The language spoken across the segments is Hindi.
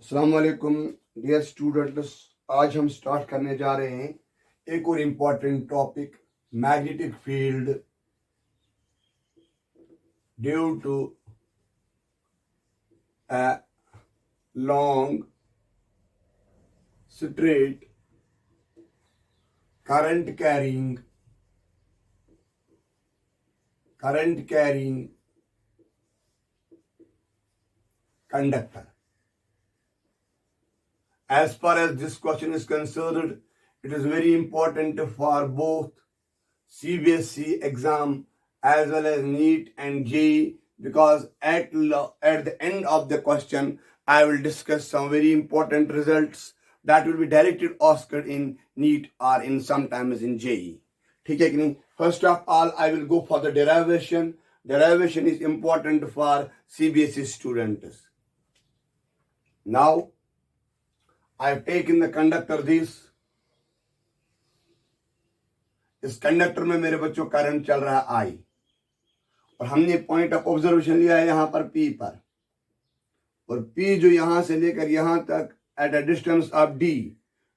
अस्सलाम वालेकुम डियर स्टूडेंट्स। आज हम स्टार्ट करने जा रहे हैं एक और important topic, magnetic field due to a long straight current carrying conductor. As far as this question is concerned, it is very important for both CBSE exam as well as NEET and JEE, because at the end of the question, I will discuss some very important results that will be directly asked in NEET or in sometimes in JEE. ठीक है कि नहीं? First of all, I will go for the derivation. Derivation is important for CBSE students. Now, I have taken the conductor this. इस कंडक्टर में मेरे बच्चों करंट चल रहा है आई, और हमने पॉइंट ऑफ ऑब्जर्वेशन लिया है यहां पर पी पर, और पी जो यहां से लेकर यहां तक at a distance of D,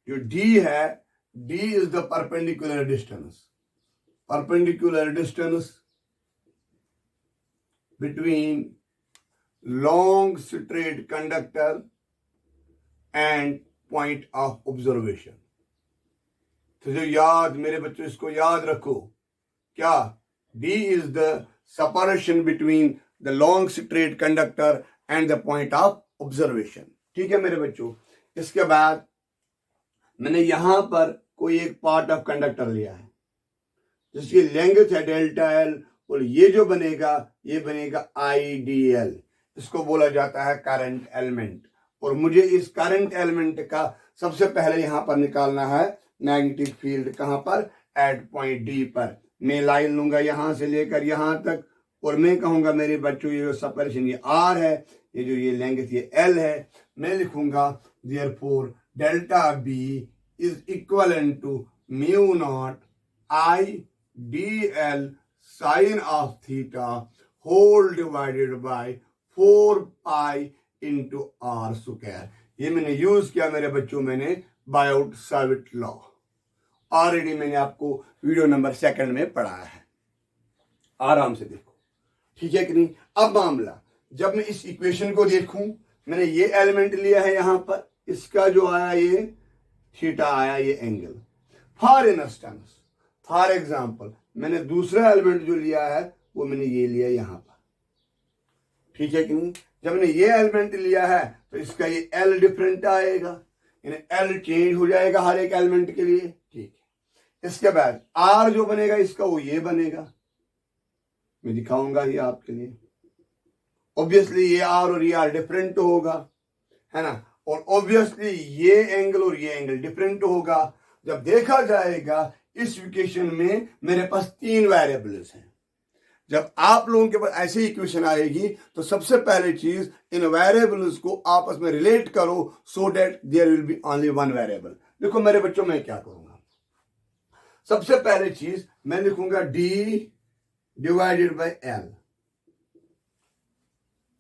जो डी है, D is the perpendicular distance between long straight conductor and point of observation. तो जो याद मेरे बच्चों, इसको याद रखो, क्या D is the separation between the long straight conductor and the point of observation. ठीक है मेरे बच्चों. इसके बाद मैंने यहां पर कोई एक पार्ट ऑफ कंडक्टर लिया है जिसकी लेंथ है डेल्टा एल, और ये जो बनेगा ये बनेगा IDL. इसको बोला जाता है करंट एलिमेंट, और मुझे इस करंट एलिमेंट का सबसे पहले यहां पर निकालना है मैग्नेटिक फील्ड. कहां पर? एट पॉइंट डी पर. मैं लाइन लूंगा यहां से लेकर यहां तक, और मैं कहूंगा मेरे बच्चों ये जो सेपरेशन ये आर है, ये जो ये लेंथ ये एल है, मैं लिखूंगा therefore delta B is equivalent to mu not IDL sine of theta whole divided by 4 pi into R square. ये मैंने यूज किया मेरे बच्चों, मैंने बायोट साविट लॉ ऑलरेडी मैंने आपको वीडियो नंबर 2 में पढ़ाया है. आराम से देखो, ठीक है कि नहीं. अब मामला, जब मैं इस इक्वेशन को देखूं, मैंने ये एलिमेंट लिया है यहां पर, इसका जो आया ये थीटा आया, ये angle. For instance, for example, मैंने दूसरा एलिमेंट जो लिया है वो मैंने ये लिया यहां पर. ठीक है कि नहीं. जब मैंने ये एलिमेंट लिया है तो इसका ये एल डिफरेंट आएगा, यानी एल चेंज हो जाएगा हर एक एलिमेंट के लिए. ठीक है. इसके बाद आर जो बनेगा इसका वो ये बनेगा, मैं दिखाऊंगा ये आपके लिए. ऑब्वियसली ये आर और ये आर डिफरेंट होगा, है ना, और ऑब्वियसली ये एंगल और ये एंगल डिफरेंट होगा. जब देखा जाएगा इस इक्वेशन में मेरे पास 3 वेरिएबल्स हैं. जब आप लोगों के पास ऐसी इक्वेशन आएगी तो सबसे पहली चीज इन वेरिएबल्स को आपस में रिलेट करो, so that there will be only 1 variable. देखो मेरे बच्चों, मैं क्या करूंगा, सबसे पहली चीज मैं लिखूंगा D डिवाइडेड बाय L,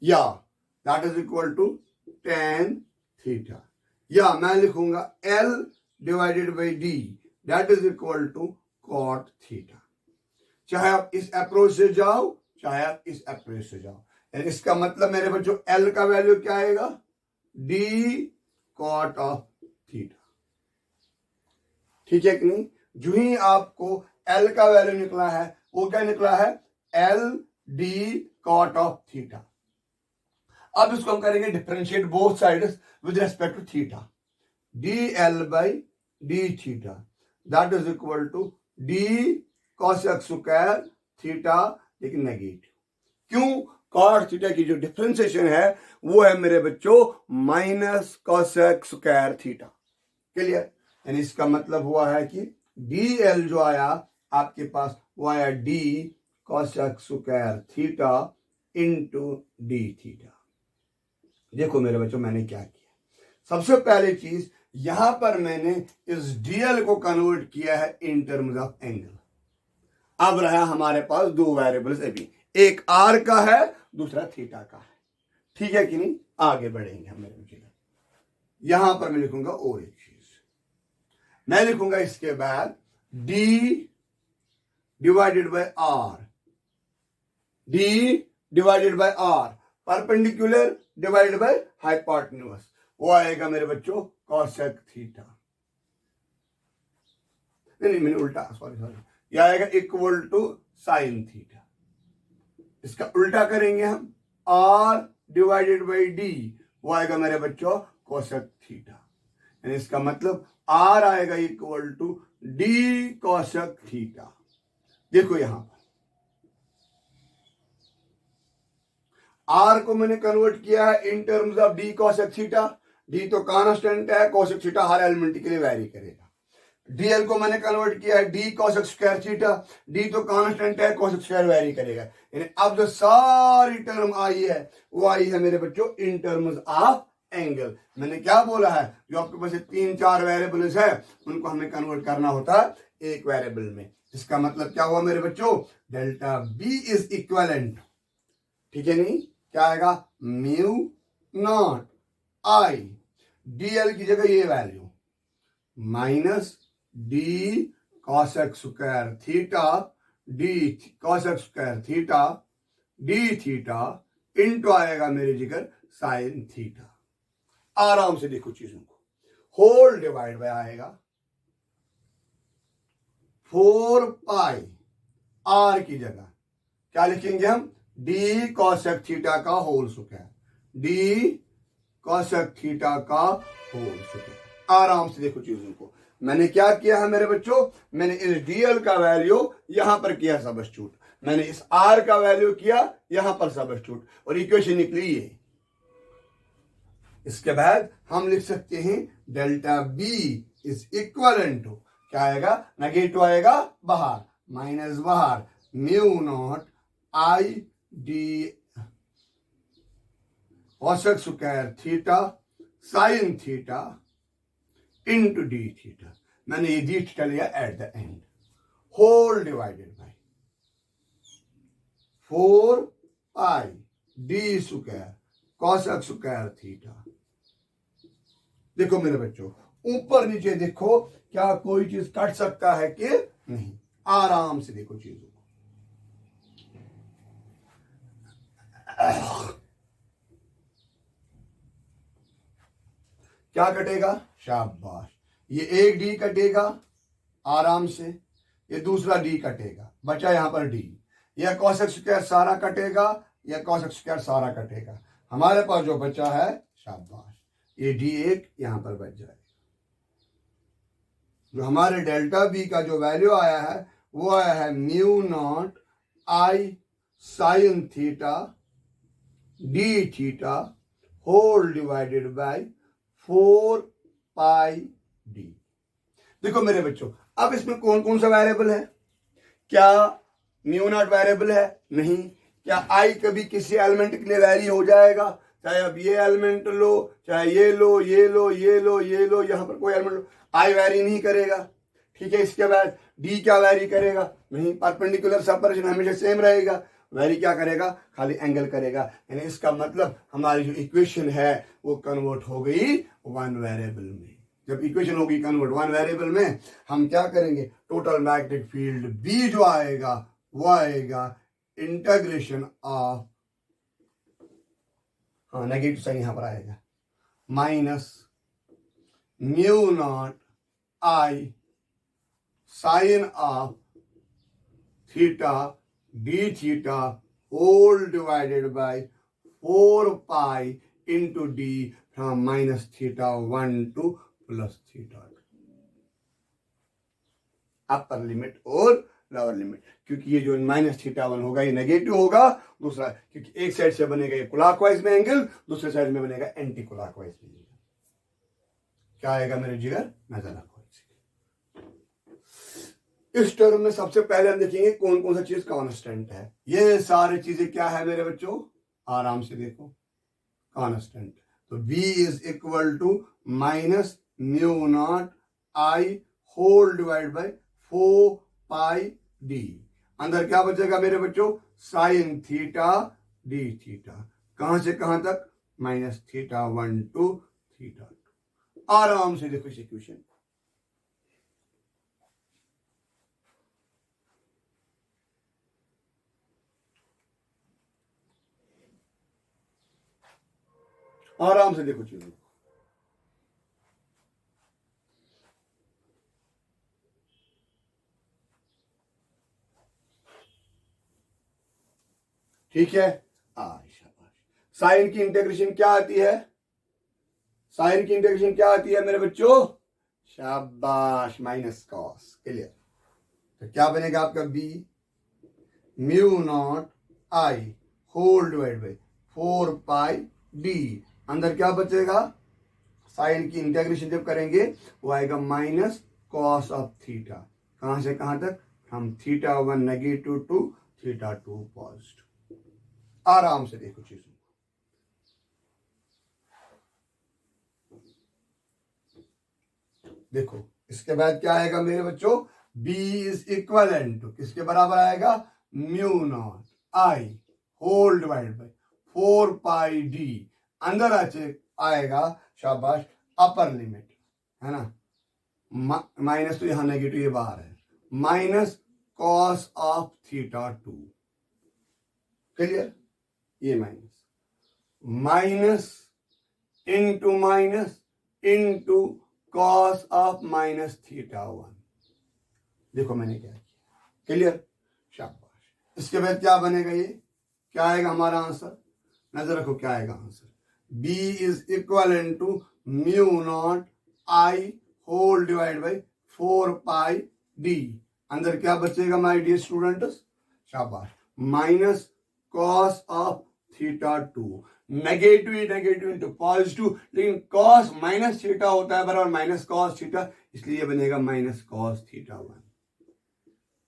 या that is equal to tan theta, या मैं लिखूंगा L divided by D that is equal to cot theta. चाहे आप इस अप्रोच से जाओ, चाहे आप इस अप्रोच से जाओ. इसका मतलब मेरे बच्चों L का वैल्यू क्या आएगा? D cot of theta. ठीक है कि नहीं. जो ही आपको L का वैल्यू निकला है वो क्या निकला है? L D cot of theta. अब इसको हम करेंगे differentiate both sides with respect to theta. DL by D theta that is equal to D cos x square theta, लेकिन नेगेटिव. क्यों? cos थीटा की जो डिफरेंशिएशन है वो है मेरे बच्चों minus cos x square theta. Clear? यानी इसका मतलब हुआ है कि DL जो आया आपके पास वो आया D cos x square theta into D theta. देखो मेरे बच्चों मैंने क्या किया. सबसे पहली चीज यहां पर मैंने इस DL को कन्वर्ट किया है इन टर्म्स ऑफ एंगल. अब रहा हमारे पास 2 वेरिएबल्स, अभी एक आर का है, दूसरा थीटा का है. ठीक है कि नहीं. आगे बढ़ेंगे हम मेरे बच्चे. यहां पर मैं लिखूंगा और एक चीज, मैं लिखूंगा इसके बाद D divided by R, D divided by R, perpendicular divided by hypotenuse, वो आएगा मेरे बच्चों कोसेक थीटा, नहीं मैंने उल्टा, सॉरी ये आएगा इक्वल टू साइन थीटा। इसका उल्टा करेंगे हम, आर डिवाइडेड बाई डी, वो आएगा मेरे बच्चों कोसेक थीटा, यानी इसका मतलब आर आएगा equal to D cosec theta. देखो यहां पर आर को मैंने कन्वर्ट किया है in terms of D cosec theta, D तो कांस्टेंट है, कोसेक थीटा हर एलिमेंट के लिए वैरी करेगा। डीएल को मैंने कन्वर्ट किया है D cosec square theta, D तो कांस्टेंट है, कोसेक स्क्वायर वैरी करेगा, यानी अब जो सारी टर्म आई है वो आई है मेरे बच्चों इन टर्म्स ऑफ एंगल। मैंने क्या बोला है, जो आपके पास 3-4 वेरिएबल्स है उनको हमें कन्वर्ट करना होता है एक वेरिएबल में। इसका मतलब क्या हुआ मेरे बच्चों, डेल्टा बी इज इक्विवेलेंट, ठीक है नहीं, क्या आएगा म्यू नॉट आई, डीएल की जगह ये value minus D cosec square theta, D cosec square theta D theta into आएगा मेरे जिगर साइन थीटा। आराम से देखो चीजों को, होल डिवाइड बाय आएगा 4 पाई, आर की जगह क्या लिखेंगे हम, डी कोसेक थीटा का whole square, D cosec theta का होल स्क्वायर। आराम से देखो चीजों को, मैंने क्या किया है मेरे बच्चों, मैंने इस डीएल का वैल्यू यहां पर किया सबस्टिट्यूट, मैंने इस आर का वैल्यू किया यहां पर सबस्टिट्यूट, और इक्वेशन निकली ये। इसके बाद हम लिख सकते हैं delta B is equivalent to, क्या आएगा, नेगेटिव आएगा बाहर, माइनस बाहर, mu not I D cosec square theta sine theta into D theta, मैंने ये डी थीटा लिया at the end, whole divided by 4 pi D square cosec square theta. देखो मेरे बच्चों, ऊपर नीचे देखो, क्या कोई चीज कट सकता है कि नहीं, आराम से देखो चीजों को। क्या कटेगा, शाबाश, ये एक डी कटेगा आराम से, ये दूसरा डी कटेगा, बचा यहां पर डी, यह कोसेक स्क्वायर सारा कटेगा, यह कोसेक स्क्वायर सारा कटेगा, हमारे पास जो बचा है शाबाश ये डी एक यहां पर बच जाएगा। जो हमारे डेल्टा बी का जो वैल्यू आया है वो आया है mu not I sine theta D theta whole divided by 4 pi D. देखो मेरे बच्चों, अब इसमें कौन कौन सा वेरिएबल है, क्या म्यू नॉट वेरिएबल है, नहीं, क्या आई कभी किसी एलिमेंट के लिए वैरी हो जाएगा, चाहे अब ये एलिमेंट लो, चाहे ये लो, ये लो, ये लो, ये लो, यहां पर कोई एलिमेंट लो, आई वैरी नहीं करेगा, ठीक है। इसके बाद डी क्या वैरी करेगा, नहीं, परपेंडिकुलर सेपरेशन हमेशा सेम रहेगा, वैरी क्या करेगा, खाली एंगल करेगा, यानी इसका मतलब हमारी जो इक्वेशन है वो कन्वर्ट हो गई वन वेरिएबल में। जब इक्वेशन होगी कन्वर्ट वन वेरिएबल में, हम क्या करेंगे, टोटल मैग्नेटिक फील्ड बी जो आएगा वो आएगा इंटीग्रेशन ऑफ, हाँ नेगेटिव साइन यहां पर आएगा, minus mu not I sine of theta D theta whole divided by 4 pi into D from minus theta 1 to plus theta, upper limit और लोअर लिमिट, क्योंकि ये जो माइनस थीटा 1 होगा ये नेगेटिव होगा, दूसरा क्योंकि एक साइड से बनेगा ये क्लॉकवाइज में एंगल, दूसरे साइड में बनेगा एंटी क्लॉकवाइज में एंगल। क्या आएगा मेरे जिगर, नजर रखो। इस टर्म में सबसे पहले हम देखेंगे कौन कौन सा चीज कांस्टेंट है। ये सारी चीजें क्या है मेरे बच्चों, आराम से देखो, कांस्टेंट। तो b is equal to minus mu not I whole divide by 4 pi D, अंदर क्या बचेगा मेरे बच्चों, साइन थीटा डी थीटा, कहां से कहां तक, माइनस थीटा 1 टू थीटा 2, आराम से देखो इस इक्वेशन, आराम से देखो चीजों को। ठीक है, शाबाश। साइन की इंटीग्रेशन क्या आती है? साइन की इंटीग्रेशन क्या आती है मेरे बच्चों? शाबाश, माइनस कॉस। क्लियर? तो क्या बनेगा आपका? B mu not I whole divide by 4 pi D. अंदर क्या बचेगा? साइन की इंटीग्रेशन जब करेंगे वो आएगा माइनस कॉस ऑफ थीटा। कहां से कहां तक? हम θ1 नेगेटिव टू θ2 पॉजिटिव। आराम से देखो चीजों। देखो इसके बाद क्या आएगा मेरे बच्चों? b इज इक्वल टू किसके बराबर आएगा? Mu not I whole divide by 4 pi D. अंदर आएगा शाबाश अपर लिमिट, है ना, माइनस तो यहां नेगेटिव ये बाहर है, माइनस कॉस ऑफ θ2। क्लियर? ये minus minus into cos of minus θ1। देखो मैंने क्या किया। क्लियर? शाबाश। इसके बाद क्या बनेगा? ये क्या आएगा हमारा आंसर? नजर रखो क्या आएगा answer. b is equal to mu not I whole divide by 4 pi D. अंदर क्या बचेगा माय डियर स्टूडेंट्स? शाबाश, minus cos of θ2। Negative into positive, लेकिन कॉस माइनस थीटा होता है बराबर माइनस कॉस थीटा, इसलिए बनेगा माइनस कॉस θ1।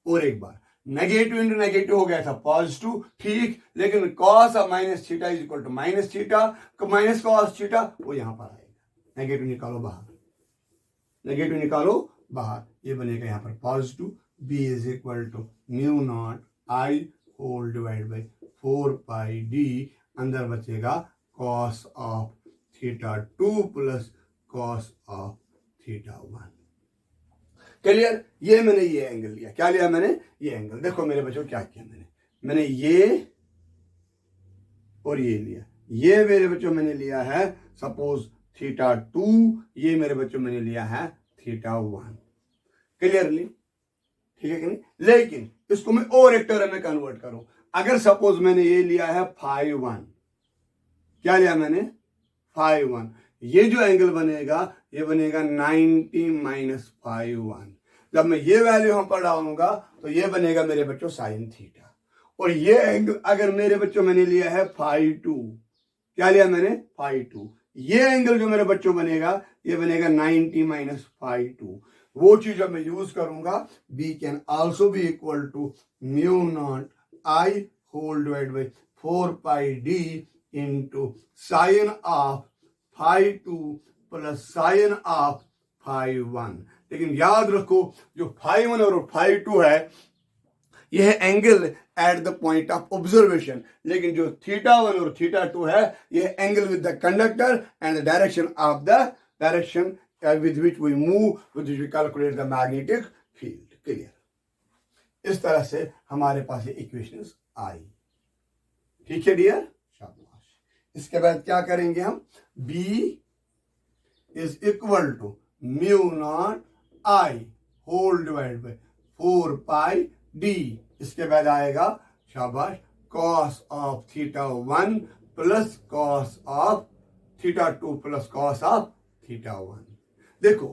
और एक बार नेगेटिव इंटू नेगेटिव हो गया था पॉजिटिव, ठीक, लेकिन cos of minus theta is equal to minus theta, minus cos theta वो यहां पर आएगा। नेगेटिव निकालो बाहर, नेगेटिव निकालो बाहर, ये बनेगा यहां पर positive. b is equal to mu not I whole divide by 4 pi D. अंदर बचेगा cos of θ2 plus cos of θ1। Clear? ये मैंने ये एंगल लिया। क्या लिया मैंने? ये एंगल। देखो मेरे बच्चों क्या किया मैंने ये और ये लिया। ये मेरे बच्चों मैंने लिया है सपोज θ2, ये मेरे बच्चों मैंने लिया है θ1। क्लियरली? ठीक है कि नहीं? लेकिन इसको मैं और एक टर्म में कन्वर्ट करूं। अगर सपोज मैंने ये लिया है φ1, क्या लिया मैंने? φ1, ये जो एंगल बनेगा ये बनेगा 90 माइनस φ1। जब मैं ये वैल्यू यहां पर डालूंगा तो ये बनेगा मेरे बच्चों साइन थीटा। और ये एंगल अगर मेरे बच्चों मैंने लिया है φ2, क्या लिया मैंने? φ2, ये एंगल जो मेरे बच्चों बनेगा ये बनेगा 90 माइनस φ2। वो चीज जब मैं यूज करूंगा, b can also be equal to mu not I whole divide by 4 pi d into sine of φ2 plus sine of φ1। लेकिन याद रखो जो φ1 और φ2 है यह angle at the point of observation, लेकिन जो θ1 और θ2 है यह angle with the conductor and the direction of the direction with which we move, with which we calculate the magnetic field। Clear? इस तरह से हमारे पास ये इक्वेशंस आई। ठीक है डियर? शाबाश। इसके बाद क्या करेंगे हम? b is equal to mu not I whole divide by 4 pi d. इसके बाद आएगा शाबाश cos of θ1 plus cos of θ2 plus cos of θ1। देखो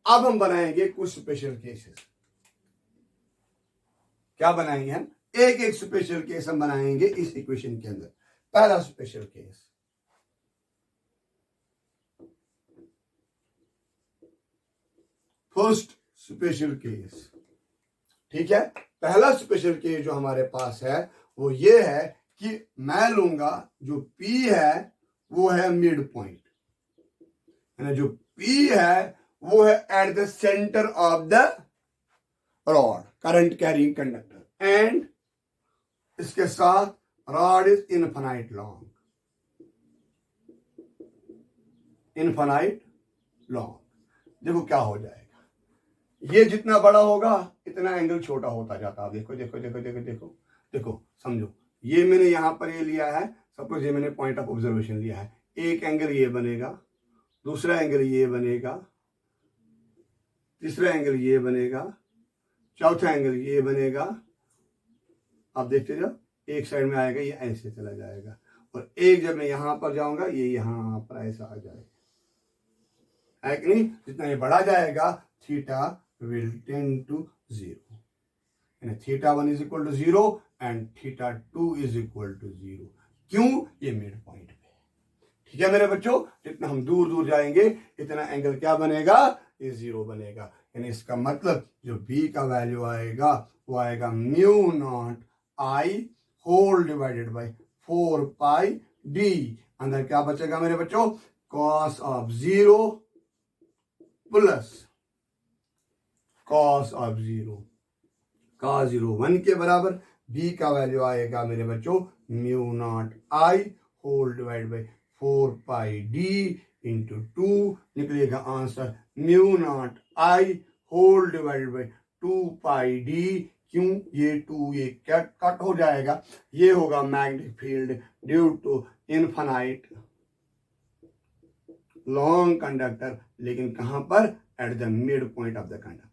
अब हम बनाएंगे कुछ स्पेशल केसेस। क्या बनाएंगे हम? एक एक स्पेशल केस हम बनाएंगे इस इक्वेशन के अंदर। पहला special case, first special case. ठीक है? पहला स्पेशल केस जो हमारे पास है वो ये है कि मैं लूंगा जो P है वो है मिड पॉइंट, जो P है वो है at the centre of the rod, current carrying conductor, and इसके साथ rod is infinite long, infinite long. देखो क्या हो जाएगा, ये जितना बड़ा होगा इतना एंगल छोटा होता जाता है। देखो देखो देखो देखो देखो देखो, समझो ये मैंने यहां पर ये लिया है, सपोज ये मैंने पॉइंट ऑफ ऑब्जर्वेशन लिया है, एक एंगल ये बनेगा, दूसरा एंगल ये बनेगा, तीसरा एंगल ये बनेगा, चौथा एंगल ये बनेगा। आप देखते जाओ, एक साइड में आएगा ये ऐसे चला जाएगा, और एक जब मैं यहां पर जाऊंगा ये यहां पर ऐसा आ जाएगा, है कि नहीं? जितना ये बढ़ा जाएगा theta will tend to 0, theta 1 is equal to 0 and theta 2 is equal to 0। क्यों? ये मिड पॉइंट पे। ठीक है मेरे बच्चों, जितना हम दूर दूर जाएंगे इतना एंगल क्या बनेगा? ये 0 बनेगा। यानी इसका मतलब जो b का वैल्यू आएगा वो आएगा mu not I whole divided by 4 pi d। अंदर क्या बचेगा मेरे बच्चों? cos of 0 plus cos of 0, cos 0 1 के बराबर। b का वैल्यू आएगा मेरे बच्चों mu not I whole divide by 4 pi d into 2, निकलेगा answer mu not I whole divided by 2 pi d। क्यों? ये 2 ये कट हो जाएगा, ये होगा magnetic field due to infinite long conductor, लेकिन कहां पर? At the mid point of the conductor.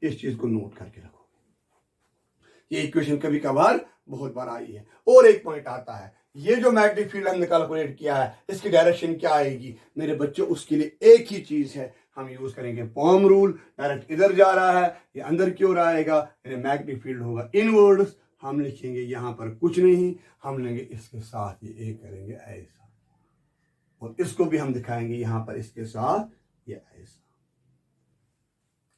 इस चीज को नोट करके रखो, ये इक्वेशन कभी कभार बहुत बार आई है। और एक पॉइंट आता है, ये जो मैग्नेटिक फील्ड हमने कैलकुलेट किया है इसकी डायरेक्शन क्या आएगी मेरे बच्चों? उसके लिए एक ही चीज है, हम यूज करेंगे पॉम रूल। डायरेक्ट इधर जा रहा है, ये अंदर क्यों आएगा? यानी मैग्नेटिक फील्ड होगा इनवर्ड्स। हम लिखेंगे यहां पर कुछ नहीं, हम लेंगे इसके साथ ये एक करेंगे ऐसा, और इसको भी हम दिखाएंगे यहां पर इसके साथ ये ऐसा।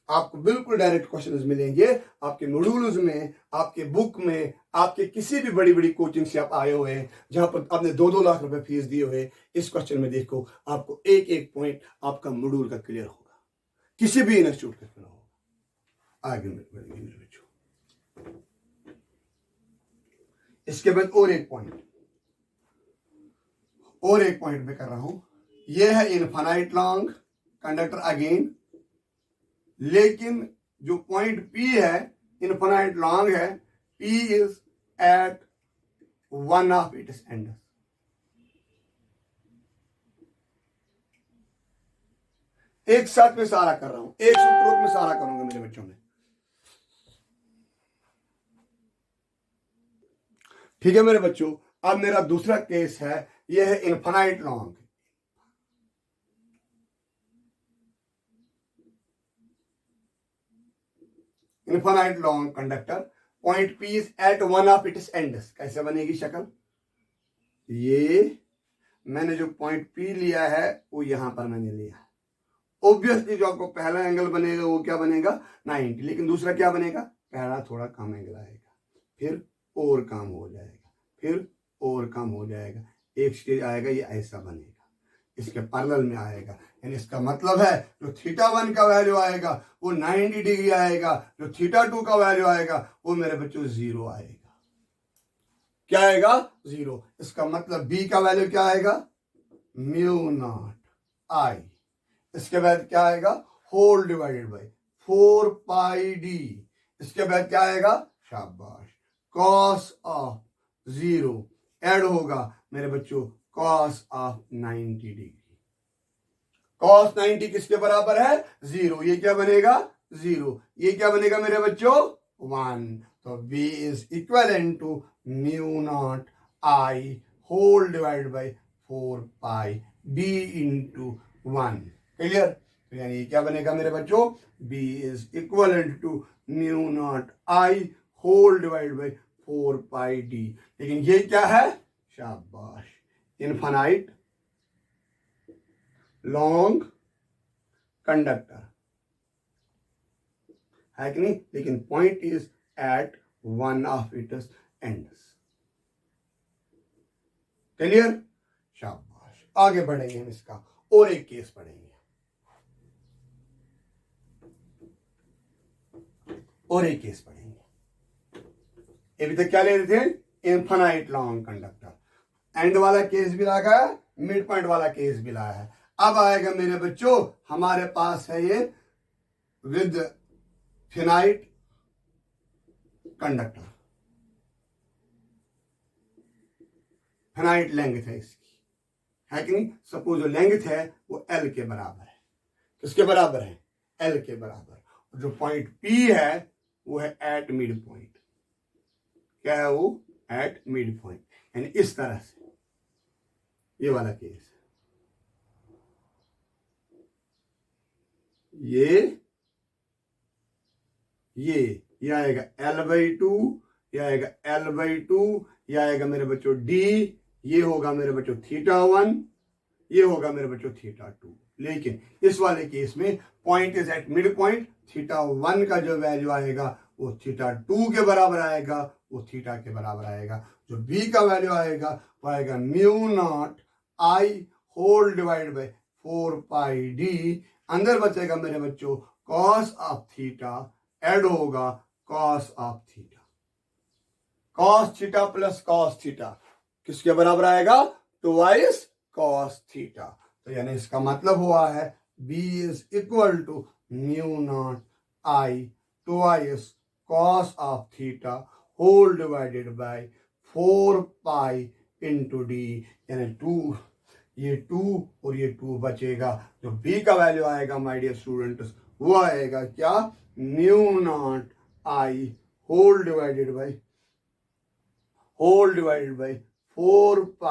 आपको बिल्कुल डायरेक्ट क्वेश्चंस मिलेंगे आपके मॉड्यूल्स में, आपके बुक में, आपके किसी भी बड़ी बड़ी कोचिंग से आप आए हुए हैं जहां पर आपने 2-2 लाख रुपए फीस दिए हुए। इस क्वेश्चन में देखो आपको एक एक पॉइंट आपका मॉड्यूल का क्लियर होगा, किसी भी इंस्टीट्यूट का क्लियर होगा। आगे बढ़ेंगे मेरे बच्चों। इसके बाद और एक पॉइंट मैं कर रहा हूं, यह है इनफाइनाइट लॉन्ग कंडक्टर अगेन, लेकिन जो पॉइंट P है इनफाइनाइट लॉन्ग है, P is at one of its ends. एक साथ में सारा कर रहा हूं, एक स्ट्रोक में सारा करूंगा मेरे बच्चों में। ठीक है मेरे बच्चों, अब मेरा दूसरा केस है, यह है infinite long. Infinite long conductor, point P is at one of its ends. कैसे बनेगी शक्ल? ये मैंने जो पॉइंट P लिया है वो यहां पर मैंने लिया है। ऑब्वियसली जो आपको पहला एंगल बनेगा वो क्या बनेगा? 90, लेकिन दूसरा क्या बनेगा? पहला थोड़ा कम एंगल आएगा, फिर और कम हो जाएगा, फिर और कम हो जाएगा, एक स्टेज आएगा ये ऐसा बनेगा, इसके पैरेलल में आएगा। यानी इसका मतलब है जो थीटा 1 का वैल्यू आएगा वो 90 डिग्री आएगा, जो थीटा 2 का वैल्यू आएगा वो मेरे बच्चों 0 आएगा। क्या आएगा? 0। इसका मतलब b का वैल्यू क्या आएगा? Mu not I. इसके बाद क्या आएगा? Whole divided by 4 pi d। इसके बाद क्या आएगा? शाबाश, कॉस ऑफ 0 ऐड होगा मेरे बच्चों कॉस ऑफ 90 डिग्री। कॉस 90 किसके बराबर है? 0। ये क्या बनेगा? 0। ये क्या बनेगा मेरे बच्चों? 1। तो b is equal to mu not I whole divide by 4 pi d into 1। Clear? तो यानी क्या बनेगा मेरे बच्चों? b is equal to mu not I whole divide by 4 pi d। लेकिन ये क्या है? शाबाश, इनफाइनाइट लॉन्ग कंडक्टर है कि नहीं? लेकिन point is at one of its ends. Clear? शाबाश, आगे बढ़ेंगे हम इसका और एक केस पढ़ेंगे, अभी तक क्या ले रहे थे? Infinite long conductor. एंड वाला केस भी लाया है, मिड पॉइंट वाला केस भी लाया है। अब आएगा मेरे बच्चों हमारे पास है ये with finite conductor, finite length है इसकी, है कि नहीं। सपोज जो लेंथ है वो एल के बराबर है। किसके बराबर है? एल के बराबर। और जो पॉइंट पी है वो है एट मिड पॉइंट। क्या है वो? Eight mid point. यानी इस तरह से ये वाला केस, ये आएगा L/2, ये आएगा L/2, ये आएगा मेरे बच्चों D, ये होगा मेरे बच्चों θ1, ये होगा मेरे बच्चों θ2। लेकिन इस वाले केस में point is at mid point, θ1 का जो वैल्यू आएगा वो θ2 के बराबर आएगा, वो θ के बराबर आएगा। जो B का वैल्यू आएगा वो आएगा μ0I whole divide bye 4πd। अंदर बचेगा मेरे बच्चों cos ऑफ थीटा, ऐड होगा cos of theta. cos theta plus cos theta किसके बराबर आएगा? ट्वाइस cos थीटा। तो यानी इसका मतलब हुआ है B is equal to μ0I twice cos of theta whole divided by 4π into d। यानी 2, ये 2 और ये 2 बचेगा। जो B का वैल्यू आएगा माय डियर स्टूडेंट्स वो आएगा क्या? μ0I whole divided by 4π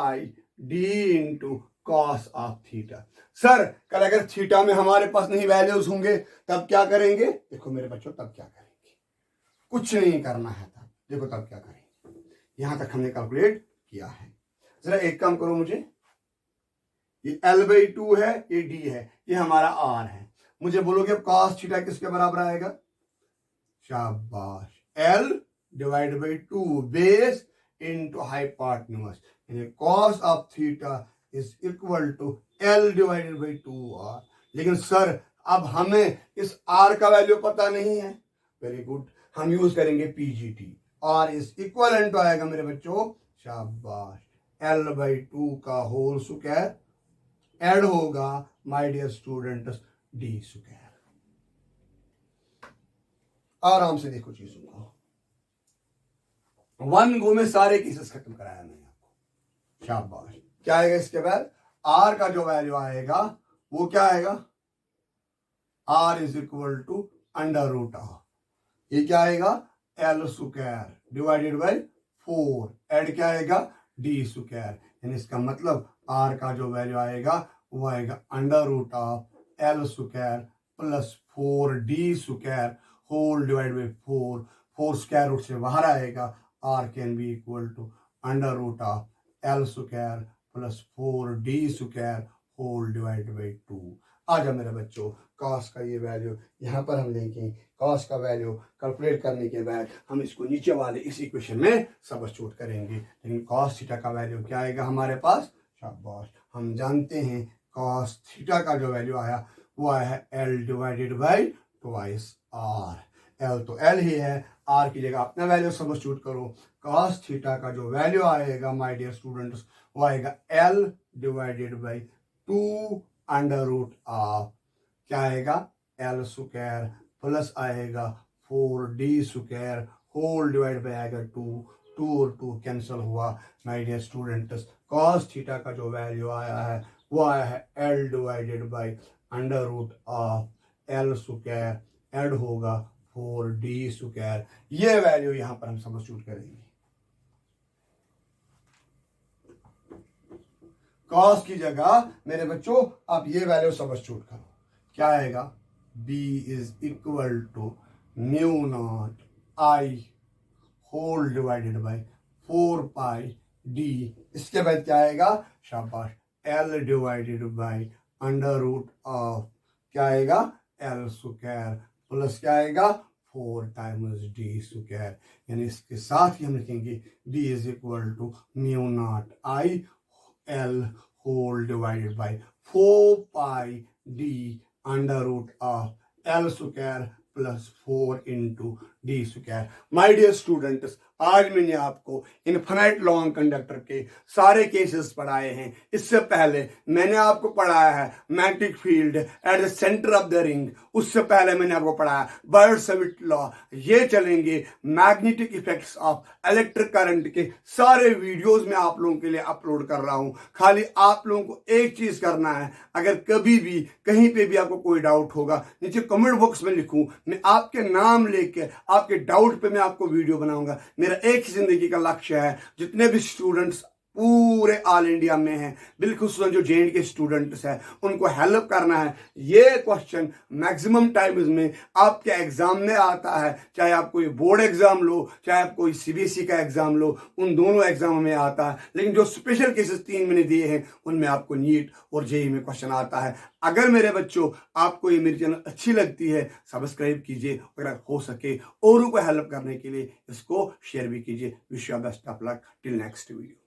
d into cos of theta. Sir कल अगर थीटा में हमारे पास नहीं वैल्यूज होंगे तब क्या करेंगे? देखो मेरे बच्चों तब क्या करेंगे, कुछ नहीं करना है तब। देखो तब क्या करेंगे, यहां तक हमने कैलकुलेट किया है। जरा एक काम करो, मुझे ये L/2 है, ये D है, ये हमारा R है। मुझे बोलोगे अब cos थीटा किसके बराबर आएगा? शाबाश, L divide by 2 base into hypotenuse. यानी cos of theta is equal to L divided by 2R। लेकिन सर अब हमें इस R का वैल्यू पता नहीं है। वेरी गुड, हम यूज करेंगे PGT। R is equal to आएगा मेरे बच्चों, शाबाश, L/2 का होल स्क्वायर ऐड होगा my dear students D square. आराम से देखो चीजों को, 1 गो में सारे केसेस खत्म कराया मैंने आपको, शाबाश। क्या आएगा इसके बाद? R का जो वैल्यू आएगा वो क्या आएगा? R इज इक्वल टू √ऑफ, ये क्या आएगा? L square divided by 4 add क्या आएगा? D square. यानी इसका मतलब R का जो वैल्यू आएगा वो आएगा √ऑफ L square plus 4D square whole divide by 4 square root से बाहर आएगा। R can be equal to √ऑफ L square plus 4D square whole divide by 2। आ जाओ मेरे बच्चों, cos का ये वैल्यू यहाँ पर हम लेंगे। cos का वैल्यू कैलकुलेट करने के बाद हम इसको नीचे वाले इस इक्वेशन में सब्स्टिट्यूट करेंगे। लेकिन cos थीटा का वैल्यू क्या आएगा हमारे पास? शाबाश, हम जानते हैं cos थीटा का जो वैल्यू आया वो आया है L divided by twice R। L तो L ही है, R की जगह अपना वैल्यू सब्स्टिट्यूट करो। cos थीटा का जो वैल्यू आएगा माय डियर स्टूडेंट्स वो आएगा L डिवाइडेड बाई 2 √ऑफ क्या आएगा? L स्क्वायर प्लस आएगा 4D square whole divide by आएगा 2 और 2 कैंसिल हुआ माय डियर स्टूडेंट्स। cos थीटा का जो वैल्यू आया है वो आया है L डिवाइडेड बाई √ऑफ L स्क्वायर ऐड होगा 4D स्क्वायर। ये वैल्यू यहां पर हम सब्स्टिट्यूट करेंगे। cos की जगह मेरे बच्चों आप ये वैल्यू सब्स्टिट्यूट करो, क्या आएगा? B is equal to μ0I whole divided by 4πD। इसके बाद क्या आएगा? शाबाश, L डिवाइडेड बाई √ऑफ क्या आएगा? L स्क्वायर प्लस क्या आएगा? 4 टाइम्स D स्क्वायर। यानी इसके साथ ही हम लिखेंगे D is equal to μ0I L whole divided by 4πD √ऑफ L square plus 4 into D square. My dear students, आज मैंने आपको इनफाइनाइट लॉन्ग कंडक्टर के सारे केसेस पढ़ाए हैं। इससे पहले मैंने आपको पढ़ाया है magnetic field at the centre of the ring, उससे पहले मैंने आपको पढ़ाया बायोट-सावर्त लॉ। ये चलेंगे magnetic effects of electric current के सारे वीडियोस मैं आप लोगों के लिए अपलोड कर रहा हूं। खाली आप लोगों को एक चीज करना है, अगर कभी भी कहीं पे भी आपको कोई डाउट होगा नीचे कमेंट बॉक्स में लिखूं, मैं आपके नाम लेके आपके डाउट पे मैं आपको वीडियो बनाऊंगा। मेरा एक ही जिंदगी का लक्ष्य है, जितने भी स्टूडेंट्स पूरे ऑल इंडिया में हैं, बिल्कुल जो जे के स्टूडेंट्स हैं, उनको हेल्प करना है। ये क्वेश्चन मैक्सिमम टाइम्स में आपके एग्जाम में आता है, चाहे आप कोई बोर्ड एग्जाम लो, चाहे आप कोई सीबीएसई का एग्जाम लो, उन दोनों एग्जाम में आता है। लेकिन जो स्पेशल केसेस 3 मैंने दिए हैं उनमें आपको नीट और जेईई में क्वेश्चन आता है। अगर मेरे बच्चों आपको ये मेरी चैनल अच्छी लगती है, सब्सक्राइब कीजिए, अगर हो सके औरों को हेल्प करने के लिए इसको शेयर भी कीजिए। Wish you best of luck till next video.